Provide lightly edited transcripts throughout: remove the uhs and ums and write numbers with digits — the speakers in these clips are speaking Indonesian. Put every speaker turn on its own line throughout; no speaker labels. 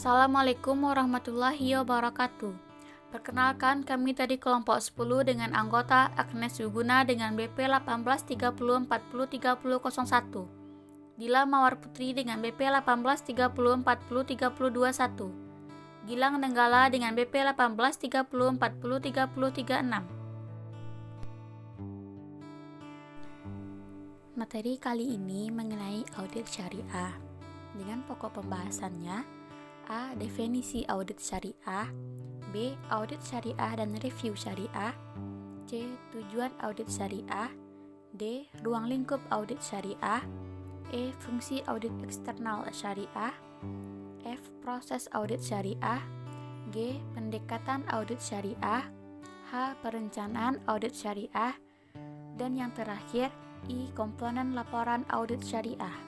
Assalamualaikum warahmatullahi wabarakatuh. Perkenalkan, kami dari kelompok 10 dengan anggota Agnes Yuguna dengan BP 1830403001, Dila Mawar Putri dengan BP 1830403021, Gilang Nenggala dengan BP 1830403036. Materi kali ini mengenai audit syariah. Dengan pokok pembahasannya: A. Definisi audit syariah. B. Audit syariah dan review syariah. C. Tujuan audit syariah. D. Ruang lingkup audit syariah. E. Fungsi audit eksternal syariah. F. Proses audit syariah. G. Pendekatan audit syariah. H. Perencanaan audit syariah. Dan yang terakhir, I. Komponen laporan audit syariah.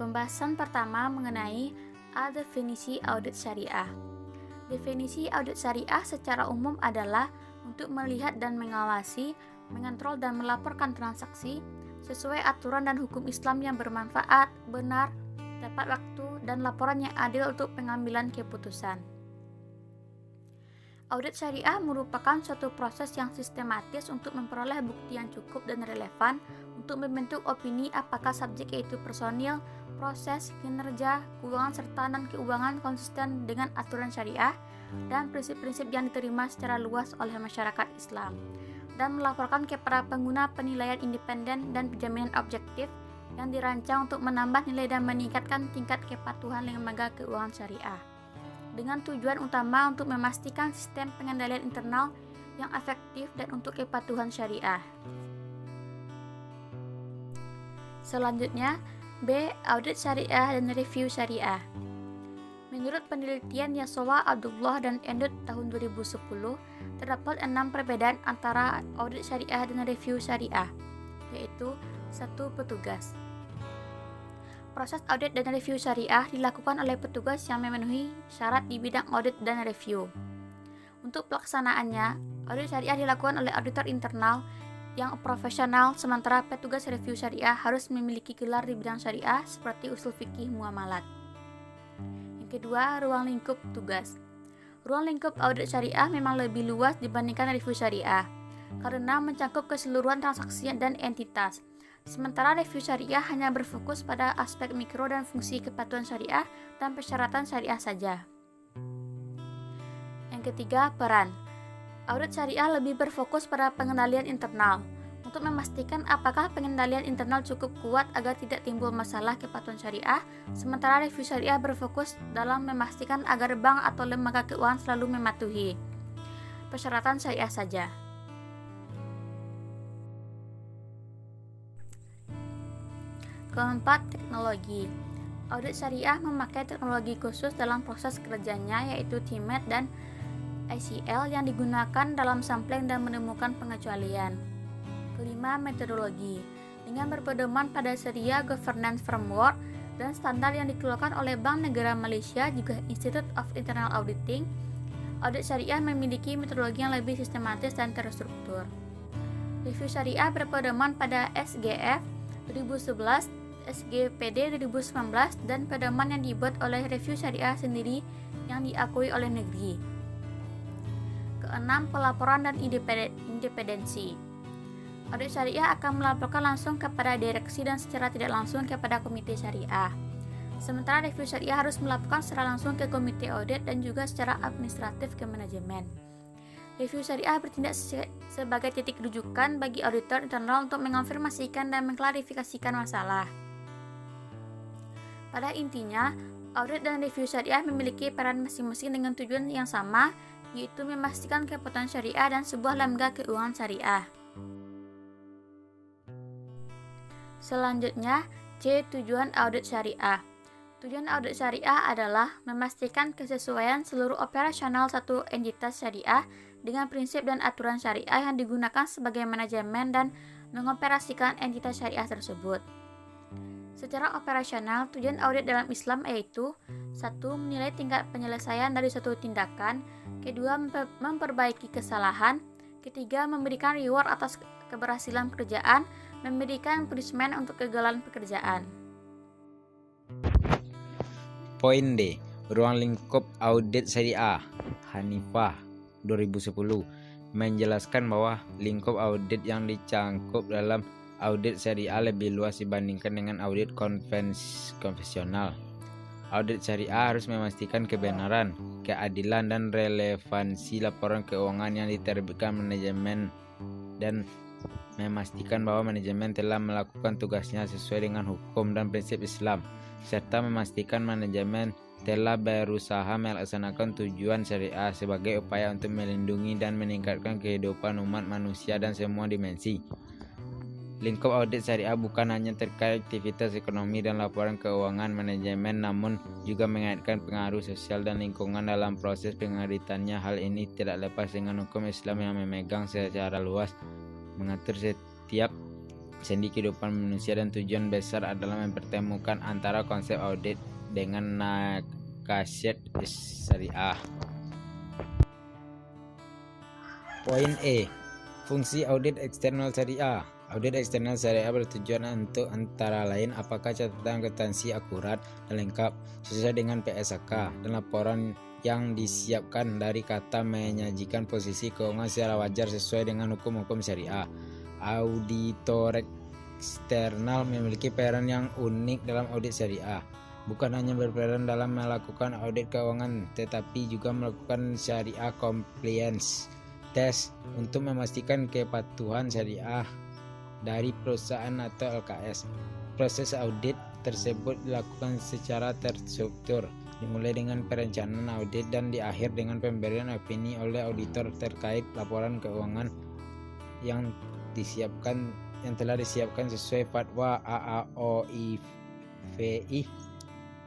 Pembahasan pertama mengenai A. Definisi audit syariah. Definisi audit syariah secara umum adalah untuk melihat dan mengawasi, mengontrol dan melaporkan transaksi sesuai aturan dan hukum Islam yang bermanfaat, benar, tepat waktu, dan laporan yang adil untuk pengambilan keputusan. Audit syariah merupakan suatu proses yang sistematis untuk memperoleh bukti yang cukup dan relevan untuk membentuk opini apakah subjek yaitu personil, proses, kinerja, keuangan serta non-keuangan konsisten dengan aturan syariah dan prinsip-prinsip yang diterima secara luas oleh masyarakat Islam, dan melaporkan kepada pengguna penilaian independen dan jaminan objektif yang dirancang untuk menambah nilai dan meningkatkan tingkat kepatuhan lembaga keuangan syariah, dengan tujuan utama untuk memastikan sistem pengendalian internal yang efektif dan untuk kepatuhan syariah. Selanjutnya, B. Audit syariah dan review syariah. Menurut penelitian Yasowa Abdullah dan Endut tahun 2010, terdapat 6 perbedaan antara audit syariah dan review syariah, yaitu 1. Petugas. Proses audit dan review syariah dilakukan oleh petugas yang memenuhi syarat di bidang audit dan review. Untuk pelaksanaannya, audit syariah dilakukan oleh auditor internal yang profesional, sementara petugas review syariah harus memiliki gelar di bidang syariah seperti usul fikih muamalat. Yang kedua, ruang lingkup tugas. Ruang lingkup audit syariah memang lebih luas dibandingkan review syariah karena mencakup keseluruhan transaksi dan entitas. Sementara review syariah hanya berfokus pada aspek mikro dan fungsi kepatuhan syariah dan persyaratan syariah saja. Yang ketiga, peran. Audit syariah lebih berfokus pada pengendalian internal, untuk memastikan apakah pengendalian internal cukup kuat agar tidak timbul masalah kepatuhan syariah, sementara review syariah berfokus dalam memastikan agar bank atau lembaga keuangan selalu mematuhi persyaratan syariah saja. Keempat, teknologi. Audit syariah memakai teknologi khusus dalam proses kerjanya, yaitu TIMET dan ICL yang digunakan dalam sampling dan menemukan pengecualian. Kelima, metodologi. Dengan berpedoman pada Sharia Governance Framework dan standar yang dikeluarkan oleh Bank Negara Malaysia juga Institute of Internal Auditing, audit syariah memiliki metodologi yang lebih sistematis dan terstruktur. Review syariah berpedoman pada SGF 2011, SGPD 2019, dan pedoman yang dibuat oleh review syariah sendiri yang diakui oleh negeri. Keenam, pelaporan dan independensi. Audit syariah akan melaporkan langsung kepada direksi dan secara tidak langsung kepada komite syariah. Sementara review syariah harus melaporkan secara langsung ke komite audit dan juga secara administratif ke manajemen. Review syariah bertindak sebagai titik rujukan bagi auditor internal untuk mengonfirmasikan dan mengklarifikasikan masalah. Pada intinya, audit dan review syariah memiliki peran masing-masing dengan tujuan yang sama, yaitu memastikan kepatuhan syariah dan sebuah lembaga keuangan syariah. Selanjutnya, C. Tujuan audit syariah. Tujuan audit syariah adalah memastikan kesesuaian seluruh operasional satu entitas syariah dengan prinsip dan aturan syariah yang digunakan sebagai manajemen dan mengoperasikan entitas syariah tersebut. Secara operasional, tujuan audit dalam Islam yaitu 1. Menilai tingkat penyelesaian dari suatu tindakan. 2. Memperbaiki kesalahan. 3. Memberikan reward atas keberhasilan pekerjaan. Memberikan punishment untuk kegagalan pekerjaan.
Poin D. Ruang lingkup audit syariah Hanifah 2010 menjelaskan bahwa lingkup audit yang dicangkup dalam audit syariah lebih luas dibandingkan dengan audit konvensional. Audit syariah harus memastikan kebenaran, keadilan, dan relevansi laporan keuangan yang diterbitkan manajemen dan memastikan bahwa manajemen telah melakukan tugasnya sesuai dengan hukum dan prinsip Islam, serta memastikan manajemen telah berusaha melaksanakan tujuan syariah sebagai upaya untuk melindungi dan meningkatkan kehidupan umat manusia dan semua dimensi. Lingkup audit syariah bukan hanya terkait aktivitas ekonomi dan laporan keuangan manajemen, namun juga mengaitkan pengaruh sosial dan lingkungan dalam proses pengauditannya. Hal ini tidak lepas dengan hukum Islam yang memegang secara luas mengatur setiap sendi kehidupan manusia, dan tujuan besar adalah mempertemukan antara konsep audit dengan naqasyat syariah. Poin E. Fungsi audit eksternal syariah. Audit eksternal syariah bertujuan untuk antara lain apakah catatan akuntansi akurat dan lengkap sesuai dengan PSAK dan laporan yang disiapkan dari kata menyajikan posisi keuangan secara wajar sesuai dengan hukum-hukum syariah. Auditor eksternal memiliki peran yang unik dalam audit syariah. Bukan hanya berperan dalam melakukan audit keuangan, tetapi juga melakukan syariah compliance test untuk memastikan kepatuhan syariah dari perusahaan atau LKS. Proses audit tersebut dilakukan secara terstruktur, dimulai dengan perencanaan audit dan diakhir dengan pemberian opini oleh auditor terkait laporan keuangan yang telah disiapkan sesuai fatwa AAOI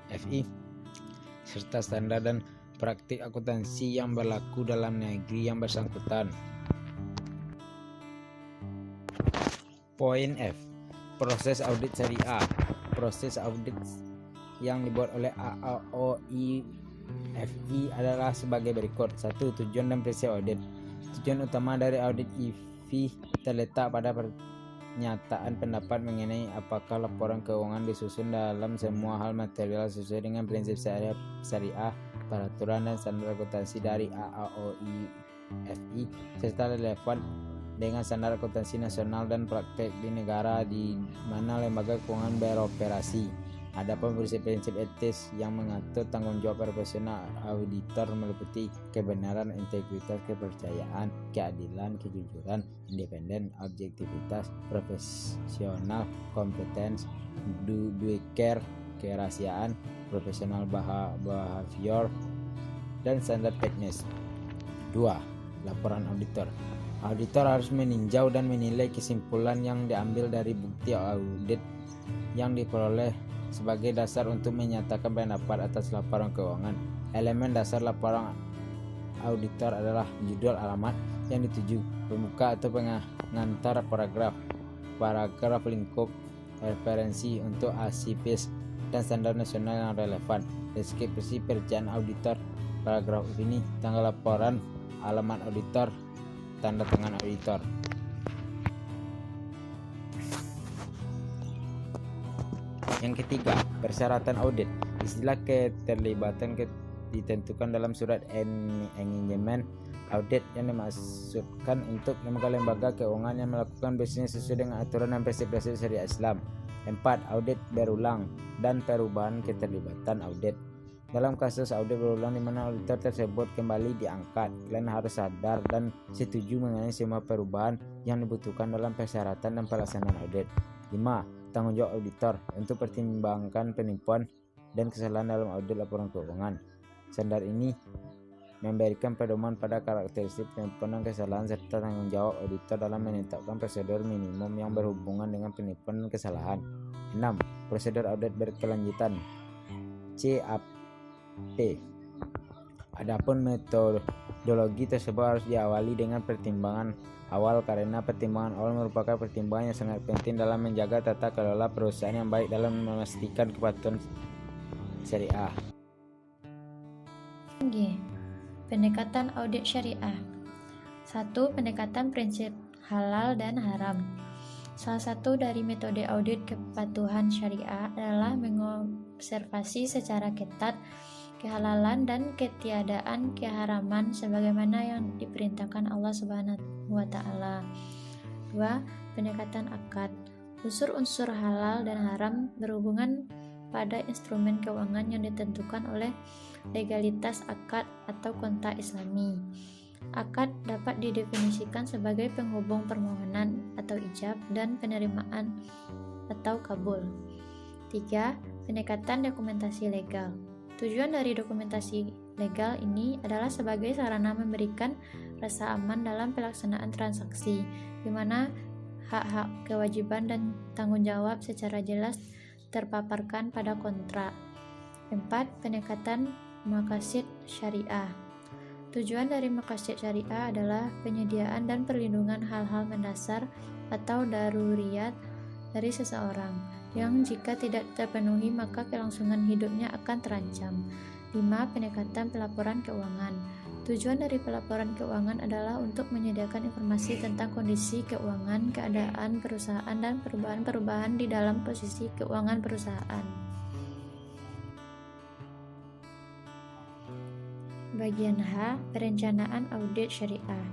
FI serta standar dan praktik akuntansi yang berlaku dalam negeri yang bersangkutan. Poin F. Proses audit syariah. Proses audit yang dibuat oleh AAOI FI adalah sebagai berikut. 1. Tujuan dan prinsip audit. Tujuan utama dari audit FI terletak pada pernyataan pendapat mengenai apakah laporan keuangan disusun dalam semua hal material sesuai dengan prinsip syariah, peraturan dan standar akuntansi dari AAOI FI serta relevan dengan standar akuntansi nasional dan praktek di negara di mana lembaga keuangan beroperasi. Adapun prinsip-prinsip etis yang mengatur tanggung jawab profesional auditor meliputi kebenaran, integritas, kepercayaan, keadilan, kejujuran, independen, objektivitas, profesional, kompetens, due care, kerahasiaan, profesional behavior, dan standar teknis. 2. Laporan auditor. Auditor harus meninjau dan menilai kesimpulan yang diambil dari bukti audit yang diperoleh sebagai dasar untuk menyatakan pendapat atas laporan keuangan. Elemen dasar laporan auditor adalah judul, alamat yang dituju, pemuka atau pengantar paragraf lingkup, referensi untuk ASIPIS dan standar nasional yang relevan, deskripsi pekerjaan auditor, paragraf opini, tanggal laporan, alamat auditor, tanda tangan auditor. Yang ketiga, persyaratan audit. Istilah keterlibatan ditentukan dalam surat engagement audit yang dimaksudkan untuk lembaga-lembaga keuangan yang melakukan bisnis sesuai dengan aturan dan prinsip-prinsip syariah Islam. 4. Audit berulang dan perubahan keterlibatan audit. Dalam kasus audit berulang di mana auditor tersebut kembali diangkat, kalian harus sadar dan setuju mengenai semua perubahan yang dibutuhkan dalam persyaratan dan pelaksanaan audit. 5. Tanggung jawab auditor untuk pertimbangkan penipuan dan kesalahan dalam audit laporan keuangan. Standar ini memberikan pedoman pada karakteristik penipuan dan kesalahan serta tanggung jawab auditor dalam menetapkan prosedur minimum yang berhubungan dengan penipuan dan kesalahan. 6. Prosedur audit berkelanjutan CAP. Adapun metodologi tersebut harus diawali dengan pertimbangan awal karena pertimbangan awal merupakan pertimbangan yang sangat penting dalam menjaga tata kelola perusahaan yang baik dalam memastikan kepatuhan syariah.
G. Pendekatan audit syariah. 1. Pendekatan prinsip halal dan haram. Salah satu dari metode audit kepatuhan syariah adalah mengobservasi secara ketat kehalalan dan ketiadaan keharaman sebagaimana yang diperintahkan Allah Subhanahu wa taala. 2. Pendekatan akad. Unsur-unsur halal dan haram berhubungan pada instrumen keuangan yang ditentukan oleh legalitas akad atau kontak Islami. Akad dapat didefinisikan sebagai penghubung permohonan atau ijab dan penerimaan atau kabul. 3. Pendekatan dokumentasi legal. Tujuan dari dokumentasi legal ini adalah sebagai sarana memberikan rasa aman dalam pelaksanaan transaksi, di mana hak-hak, kewajiban, dan tanggung jawab secara jelas terpaparkan pada kontrak. 4. Pendekatan maqasid syariah. Tujuan dari maqasid syariah adalah penyediaan dan perlindungan hal-hal mendasar atau daruriyat dari seseorang, yang jika tidak terpenuhi maka kelangsungan hidupnya akan terancam. 5. Pendekatan pelaporan keuangan. Tujuan dari pelaporan keuangan adalah untuk menyediakan informasi tentang kondisi keuangan, keadaan perusahaan, dan perubahan-perubahan di dalam posisi keuangan perusahaan. Bagian H. Perencanaan audit syariah.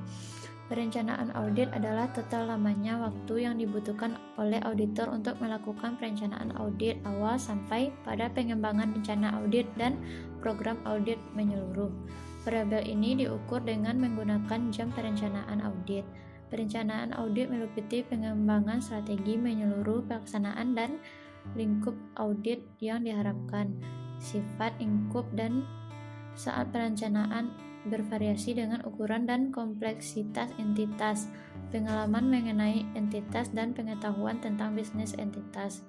Perencanaan audit adalah total lamanya waktu yang dibutuhkan oleh auditor untuk melakukan perencanaan audit awal sampai pada pengembangan rencana audit dan program audit menyeluruh. Variabel ini diukur dengan menggunakan jam perencanaan audit. Perencanaan audit meliputi pengembangan strategi menyeluruh pelaksanaan dan lingkup audit yang diharapkan. Sifat lingkup dan saat perencanaan bervariasi dengan ukuran dan kompleksitas entitas, pengalaman mengenai entitas, dan pengetahuan tentang bisnis entitas.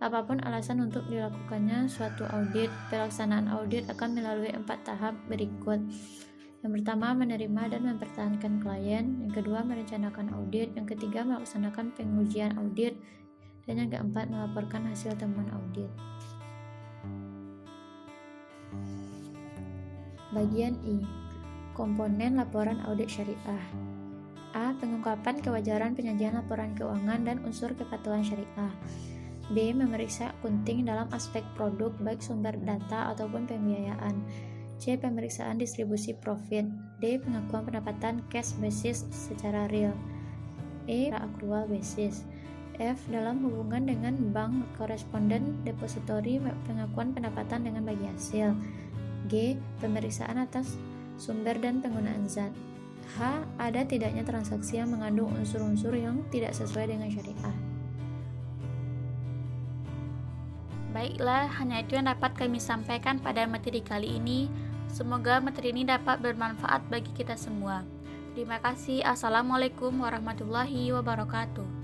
Apapun alasan untuk dilakukannya suatu audit, pelaksanaan audit akan melalui 4 tahap berikut. Yang pertama, menerima dan mempertahankan klien. Yang kedua, merencanakan audit. Yang ketiga, melaksanakan pengujian audit. Dan yang keempat, melaporkan hasil temuan audit. Bagian I. Komponen laporan audit syariah. A. Pengungkapan kewajaran penyajian laporan keuangan dan unsur kepatuhan syariah. B. Memeriksa akunting dalam aspek produk, baik sumber data ataupun pembiayaan. C. Pemeriksaan distribusi profit. D. Pengakuan pendapatan cash basis secara real. E. Accrual basis. F. Dalam hubungan dengan bank koresponden depository, pengakuan pendapatan dengan bagi hasil. G. Pemeriksaan atas sumber dan penggunaan zat. H. Ada tidaknya transaksi yang mengandung unsur-unsur yang tidak sesuai dengan syariah.
Baiklah, hanya itu yang dapat kami sampaikan pada materi kali ini. Semoga materi ini dapat bermanfaat bagi kita semua. Terima kasih. Assalamualaikum warahmatullahi wabarakatuh.